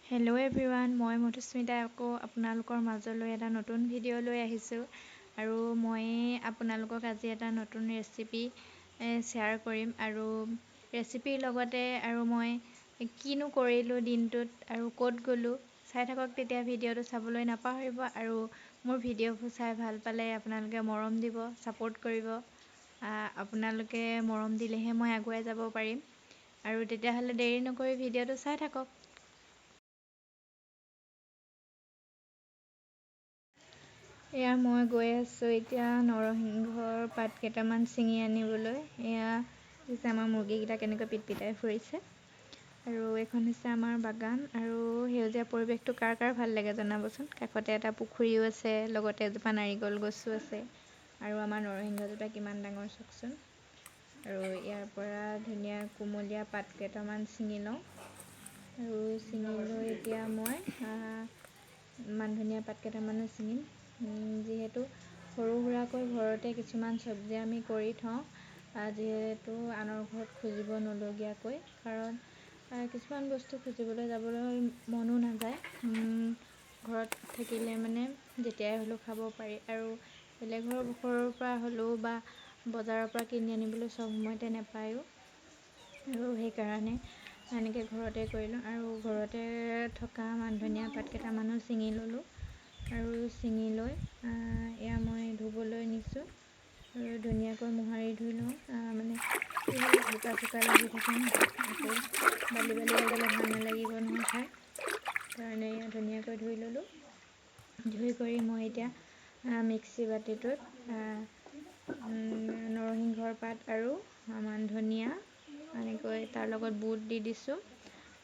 Hello' everyone, মই মধুস্মিতা আকৌ আপোনালোকৰ মাজলৈ এটা নতুন ভিডিঅ' লৈ আহিছোঁ। আৰু মই আপোনালোকক আজি এটা নতুন ৰেচিপি শ্বেয়াৰ কৰিম। আৰু ৰেচিপিৰ লগতে আৰু মই কিনো কৰিলোঁ দিনটোত আৰু ক'ত গ'লোঁ চাই থাকক, তেতিয়া ভিডিঅ'টো চাবলৈ নাপাহৰিব। আৰু মোৰ ভিডিঅ'বোৰ চাই ভাল পালে আপোনালোকে মৰম দিব, ছাপোৰ্ট কৰিব। আপোনালোকে মৰম দিলেহে মই আগুৱাই যাব পাৰিম। আৰু তেতিয়াহ'লে দেৰি নকৰি ভিডিঅ'টো চাই থাকক। এয়া মই গৈ আছোঁ এতিয়া নৰসিংহৰ পাত কেইটামান ছিঙি আনিবলৈ। এয়া হৈছে আমাৰ মুৰ্গীকেইটা কেনেকৈ পিটপিটাই ফুৰিছে। আৰু এইখন হৈছে আমাৰ বাগান। আৰু সেউজীয়া পৰিৱেশটো কাৰ কাৰ ভাল লাগে জনাবচোন। কাষতে এটা পুখুৰীও আছে, লগতে এজোপা নাৰিকল গছো আছে। আৰু আমাৰ নৰসিংহজোপা কিমান ডাঙৰ চাওকচোন। আৰু ইয়াৰ পৰা ধুনীয়া কুমলীয়া পাত কেইটামান ছিঙি লওঁ। আৰু ছিঙি লৈ এতিয়া মই মানধনিয়া পাত কেইটামানো ছিঙিম। যিহেতু সৰু সুৰাকৈ ঘৰতে কিছুমান চব্জি আমি কৰি থওঁ, যিহেতু আনৰ ঘৰত খুজিব নলগীয়াকৈ। কাৰণ কিছুমান বস্তু খুজিবলৈ যাবলৈ মনো নাযায়। ঘৰত থাকিলে মানে যেতিয়াই হ'লেও খাব পাৰি। আৰু বেলেগৰ ঘৰৰ পৰা হ'লেও বা বজাৰৰ পৰা কিনি আনিবলৈ চব সময়তে নাপায়ো। আৰু সেইকাৰণে এনেকৈ ঘৰতে কৰিলোঁ। আৰু ঘৰতে থকা মানধনিয়া পাত কেইটামানো ছিঙি ল'লোঁ। আৰু ছিঙি লৈ এয়া মই ধুবলৈ নিছোঁ। আৰু ধুনীয়াকৈ মোহাৰি ধুই লওঁ। মানে বোকা চোকা লাগি থাকে ন, আকৌ বালি বালি লাগিলে ভাল নালাগিব নহয় খাই। সেইকাৰণে এয়া ধুনীয়াকৈ ধুই ল'লোঁ। ধুই কৰি মই এতিয়া মিক্সি বাতিটোত নৰসিংহৰ পাত আৰু মানধনিয়া এনেকৈ তাৰ লগত বুট দি দিছোঁ।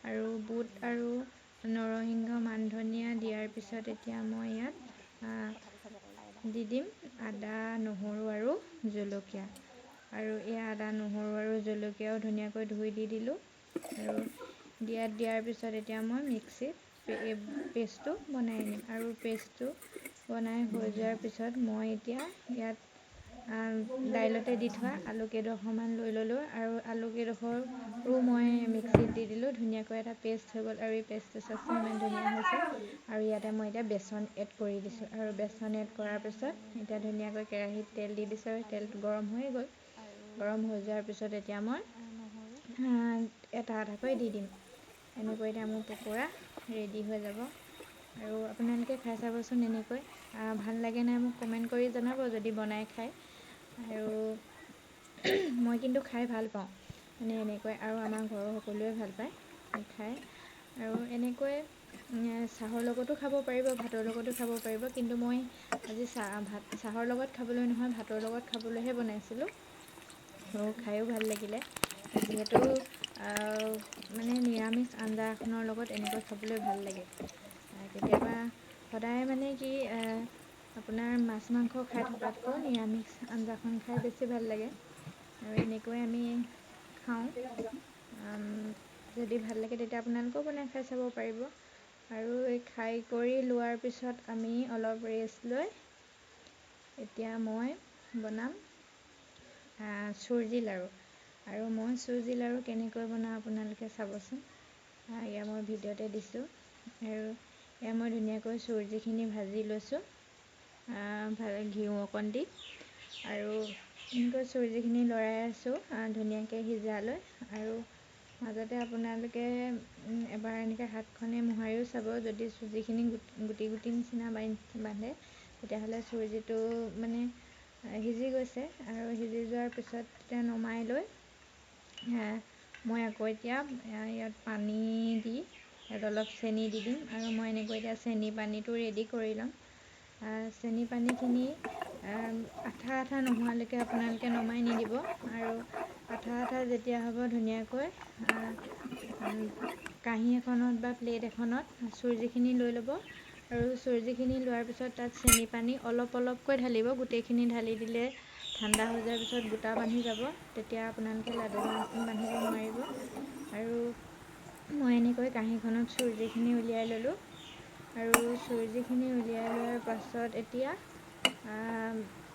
আৰু বুট আৰু নৰসিংহ মানধনিয়া দিয়াৰ পিছত এতিয়া মই ইয়াত দি দিম আদা, নহৰু আৰু জলকীয়া। আৰু এই আদা, নহৰু আৰু জলকীয়াও ধুনীয়াকৈ ধুই দি দিলোঁ। আৰু দিয়াৰ পিছত এতিয়া মই মিক্সিত পেষ্টটো বনাই আনিম। আৰু পেষ্টটো বনাই হৈ যোৱাৰ পিছত মই এতিয়া ইয়াত দাইলতে দি থোৱা আলু কেইডোখৰমান লৈ ল'লোঁ। আৰু আলু কেইডোখৰো মই মিক্সিত দি দিলোঁ। ধুনীয়াকৈ এটা পেষ্ট হৈ গ'ল। আৰু এই পেষ্টটো চাওকচোন ইমান ধুনীয়া হৈছে। আৰু ইয়াতে মই এতিয়া বেচন এড কৰি দিছোঁ। আৰু বেচন এড কৰাৰ পিছত এতিয়া ধুনীয়াকৈ কেৰাহীত তেল দি দিছোঁ। আৰু তেলটো গৰম হৈ গ'ল। গৰম হৈ যোৱাৰ পিছত এতিয়া মই এটা এটাকৈ দি দিম। এনেকৈ এতিয়া মোৰ পকোৰা ৰেডি হৈ যাব। আৰু আপোনালোকে খাই চাবচোন এনেকৈ। ভাল লাগে নাই মোক কমেণ্ট কৰি জনাব যদি বনাই খায়। আৰু মই কিন্তু খাই ভাল পাওঁ মানে এনেকৈ। আৰু আমাৰ ঘৰৰ সকলোৱে ভাল পায় খাই। আৰু এনেকৈ চাহৰ লগতো খাব পাৰিব, ভাতৰ লগতো খাব পাৰিব। কিন্তু মই আজি চাহৰ লগত খাবলৈ নহয়, ভাতৰ লগত খাবলৈহে বনাইছিলোঁ। আৰু খায়ো ভাল লাগিলে। যিহেতু মানে নিৰামিষ আঞ্জা এখনৰ লগত এনেকৈ খাবলৈ ভাল লাগে। কেতিয়াবা সদায় মানে কি আপোনাৰ মাছ মাংস খাই থকাতকৈ নিৰামিষ আঞ্জাখন খাই বেছি ভাল লাগে। আৰু এনেকৈ আমি খাওঁ। যদি ভাল লাগে তেতিয়া আপোনালোকেও বনাই খাই চাব পাৰিব। আৰু এই খাই কৰি লোৱাৰ পিছত আমি অলপ ৰেষ্ট লৈ এতিয়া মই বনাম চুজি লাড়ু। আৰু মই চুজি লাড়ু কেনেকৈ বনাওঁ আপোনালোকে চাবচোন। এয়া মই ভিডিঅ'তে দিছোঁ। আৰু এয়া মই ধুনীয়াকৈ চুজিখিনি ভাজি লৈছোঁ ঘিউ অকণ দি। আৰু এনেকৈ চুজিখিনি লৰাই আছোঁ ধুনীয়াকৈ সিজালৈ। আৰু মাজতে আপোনালোকে এবাৰ এনেকৈ হাতখনে মোহাৰিও চাব। যদি চুজিখিনি গুটি গুটি নিচিনা বান্ধে তেতিয়াহ'লে চুজিটো মানে সিজি গৈছে। আৰু সিজি যোৱাৰ পিছত তেতিয়া নমাই লৈ মই আকৌ এতিয়া ইয়াত পানী দি ইয়াত অলপ চেনি দি দিম। আৰু মই এনেকৈ এতিয়া চেনি পানীটো ৰেডি কৰি ল'ম। চেনি পানীখিনি আঠা আঠা নোহোৱালৈকে আপোনালোকে নমাই নিদিব। আৰু আঠা আঠা যেতিয়া হ'ব ধুনীয়াকৈ কাঁহী এখনত বা প্লেট এখনত চুজিখিনি লৈ ল'ব। আৰু চুজিখিনি লোৱাৰ পিছত তাত চেনি পানী অলপ অলপকৈ ঢালিব। গোটেইখিনি ঢালি দিলে ঠাণ্ডা হৈ যোৱাৰ পিছত গোটা বান্ধি যাব। তেতিয়া আপোনালোকে লাডু বান্ধিব নোৱাৰিব। আৰু মই এনেকৈ কাঁহীখনত চুজিখিনি উলিয়াই ল'লোঁ। আৰু চুজিখিনি উলিয়াই লোৱাৰ পাছত এতিয়া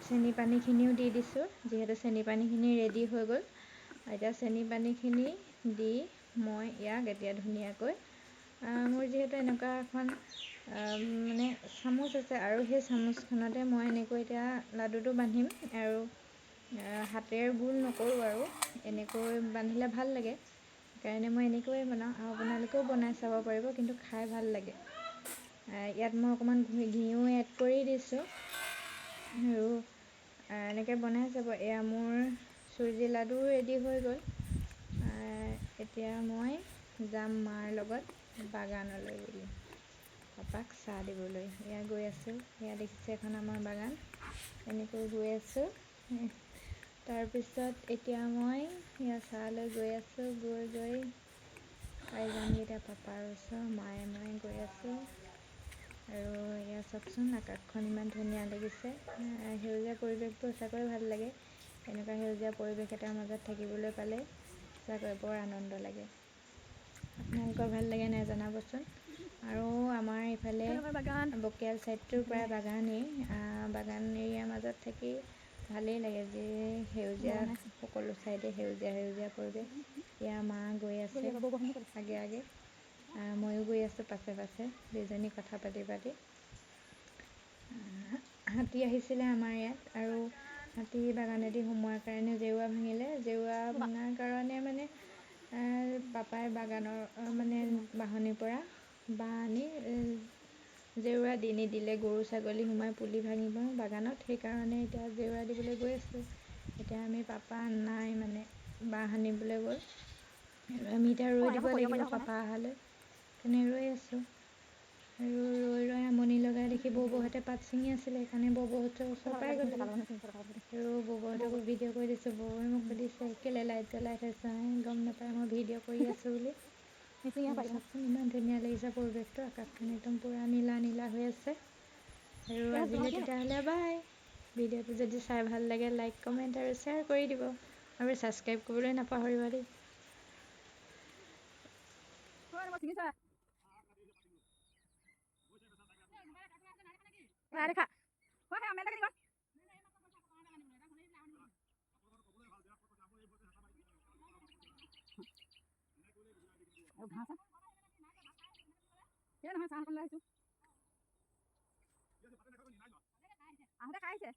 চেনি পানীখিনিও দি দিছোঁ। যিহেতু চেনি পানীখিনি ৰেডি হৈ গ'ল। এতিয়া চেনি পানীখিনি দি মই ইয়াক এতিয়া ধুনীয়াকৈ মোৰ যিহেতু এনেকুৱা এখন মানে চামুচ আছে আৰু সেই চামুচখনতে মই এনেকৈ এতিয়া লাডুটো বান্ধিম আৰু হাতেৰে গোল নকৰোঁ আৰু এনেকৈ বান্ধিলে ভাল লাগে সেইকাৰণে মই এনেকৈয়ে বনাওঁ আৰু আপোনালোকেও বনাই চাব পাৰিব কিন্তু খাই ভাল লাগে। ইয়াত মই অকণমান ঘিউ এড কৰি দিছোঁ আৰু এনেকৈ বনাই চাব। এয়া মোৰ চুজি লাডু ৰেডি হৈ গ'ল। এতিয়া মই যাম মাৰ লগত বাগানলৈ বুলি পাপাক চাহ দিবলৈ। এয়া গৈ আছোঁ, এয়া দেখিছে এখন আমাৰ বাগান, এনেকৈ গৈ আছোঁ। তাৰপিছত এতিয়া মই এয়া চাহ লৈ গৈ আছোঁ, গৈ পাই যামগৈ এতিয়া পাপাৰ ওচৰ। মায়ে মই গৈ আছোঁ আৰু এয়া চাওকচোন আকাশখন ইমান ধুনীয়া লাগিছে। সেউজীয়া পৰিৱেশটো সঁচাকৈ ভাল লাগে। এনেকুৱা সেউজীয়া পৰিৱেশ এটাৰ মাজত থাকিবলৈ পালে সঁচাকৈ বৰ আনন্দ লাগে। আপোনালোকৰ ভাল লাগে নাই জনাবচোন। আৰু আমাৰ এইফালে বকিয়াল ছাইডটোৰ প্ৰায় বাগানেই, বাগান এৰিয়াৰ মাজত থাকি ভালেই লাগে যে সেউজীয়া সকলো ছাইডে সেউজীয়া পৰিৱেশ। এয়া মা গৈ আছে আগে আগে, ময়ো গৈ আছোঁ পাছে পাছে, দুইজনী কথা পাতি পাতি। হাতী আহিছিলে আমাৰ ইয়াত আৰু হাতী বাগানেদি সোমোৱাৰ কাৰণে জেওৰা ভাঙিলে। জেওৰা ভঙাৰ কাৰণে মানে পাপাই বাগানৰ মানে বাঁহনিৰ পৰা বাঁহ আনি জেওৰা দি নিদিলে, গৰু ছাগলী সোমাই পুলি ভাঙিব বাগানত, সেইকাৰণে এতিয়া জেওৰা দিবলৈ গৈ আছোঁ। এতিয়া আমি পাপা নাই মানে বাঁহ আনিবলৈ গ'ল আৰু আমি এতিয়া ৰৈ দিব লাগিব পাপা অহালৈ, সেইকাৰণে ৰৈ আছোঁ। আৰু ৰৈ আমনি লগা দেখি বৌহঁতে পাত ছিঙি আছিলে, সেইকাৰণে বৌহঁতৰ ওচৰ পাই গ'লোঁ আৰু বৌহঁতকো ভিডিঅ' কৰি দিছোঁ। বৌৱে মোক সুধিছে কেলৈ লাইট জ্বলাই থৈছ, গম নাপায় মই ভিডিঅ' কৰি আছোঁ বুলি। চাওকচোন ইমান ধুনীয়া লাগিছে পৰিৱেশটো, আকাশখন একদম পূৰা নীলা নীলা হৈ আছে। আৰু আজিলৈ তেতিয়াহ'লে বাই। ভিডিঅ'টো যদি চাই ভাল লাগে লাইক কমেণ্ট আৰু শ্বেয়াৰ কৰি দিব আৰু ছাবস্ক্ৰাইব কৰিবলৈ নাপাহৰিব দেই। আহোঁতে খাইছে